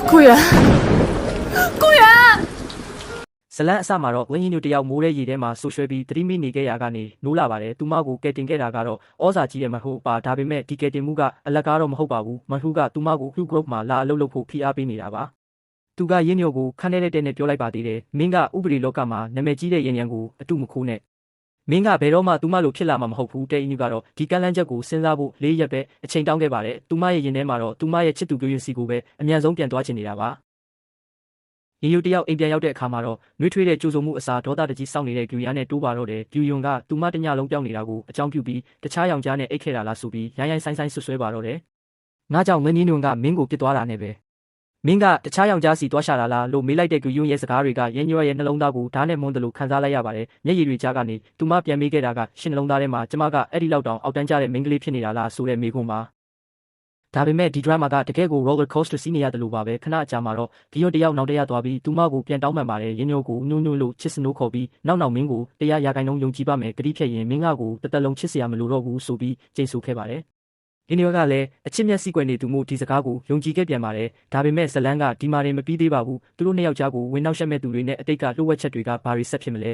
ကိုရကိုရ ဇလန်းအစမှာတော့ဝင်းကြီးတို့တယောက်မိုးတဲ့ရေထဲမှာဆူရွှဲပြီးသတိမိနေခဲ့ရကနေနိုးလာပါတယ်သူမကိုကယ်တင်ခဲ့တာကတော့ဩဇာကြီးရဲ့မဟုတ်ပါဒါပေမဲ့ဒီကယ်တင်မှုကအလက်ကားတော့မဟုတ်ပါဘူးမဟုတ်ကသူမကို Blue Group မှာလာအလုပ်လုပ်ဖို့ဖိအားပေးနေတာပါသူကရင်းညိုကိုခန်းတဲ့နဲ့ပြောလိုက်ပါသေးတယ်မင်းကဥပဒေလောကမှာနာမည်ကြီးတဲ့ရင်းရန်ကိုအတုမခိုးနဲ့မင်းကဘယ်တော့မှသူမလိုဖြစ်လာမှာမဟုတ်ဘူးတဲ့အင်းကြီးကတော့ဒီကန့်လန့်ချက်ကိုစဉ်းစားဖို့၄ရက်ပဲအချိန်တောင်းခဲ့ပါတယ်သူမရဲ့ရင်ထဲမှာတော့သူမရဲ့ချစ်သူပြည့်ရစီကိုပဲအမြန်ဆုံးပြန်သွားချင်နေတာပါရေယူတယောက်အိမ်ပြန်ရောက်တဲ့အခါမှာတော့နှွေးထွေးတဲ့ကြိုးစုံမှုအစားဒေါသတကြီးစောင့်နေတဲ့ဂူရန်နဲ့တိုးပါတော့တယ်ဂူယွန်ကသူမတညလုံးပြောင်းနေတာကိုအကြောင်းပြုပြီးတခြားယောက်ျားနဲ့အိတ်ခဲ့တာလားဆိုပြီးရိုင်းဆိုင်ဆွဆွဲပါတော့တယ်ငါကြောင့်မင်းကြီးနွန်ကမင်းကိုပြစ်သွားတာနဲ့ပဲမင်းကတခြားယောက်ျားစီသွားရှာလာလားလို့မေးလိုက်တဲ့ဂူယွန်ရဲ့စကားတွေကရင်းညွှဲရဲ့နှလုံးသားကိုဓာတ်နဲ့မွန်းတယ်လို့ခံစားလိုက်ရပါတယ်မျက်ရည်တွေကြားကနေသူမပြန်မေးခဲ့တာကရှင်နှလုံးသားထဲမှာကျမကအဲ့ဒီလောက်တောင်အောက်တန်းကျတဲ့မိန်းကလေးဖြစ်နေတာလားဆိုတဲ့မေးခွန်းပါဒါပေမဲ့ဒီ drama ကတကယ်ကို roller coaster စီးနေရတယ်လို့ပါပဲခဏအကြာမှာတော့ဂီယွန်တယောက်နောက်တရသွားပြီးသူမကိုပြန်တောင်းပန်ပါတယ်ရင်းညိုကိုညွှလို့ချစ်စနိုးခေါ်ပြီးနောက်မင်းကိုတရားရာခိုင်နှုန်းယုံကြည်ပါမယ်ဂတိဖြတ်ရင်မင်းကကိုတသက်လုံးချစ်စရာမလိုတော့ဘူးဆိုပြီးကြိတ်ဆိုခဲ့ပါတယ်ရင်းညိုကလည်းအချစ်မျက်စိကွယ်နေသူမို့ဒီစကားကိုယုံကြည်ခဲ့ပြန်ပါတယ်ဒါပေမဲ့ဇလန်းကဒီမာရင်မပြီးသေးပါဘူးသူတို့နှစ်ယောက်ကြားကိုဝင်နောက်ရှက်မဲ့သူတွေနဲ့အတိတ်ကလှုပ်ဝက်ချက်တွေကဘာတွေဆက်ဖြစ်မလဲ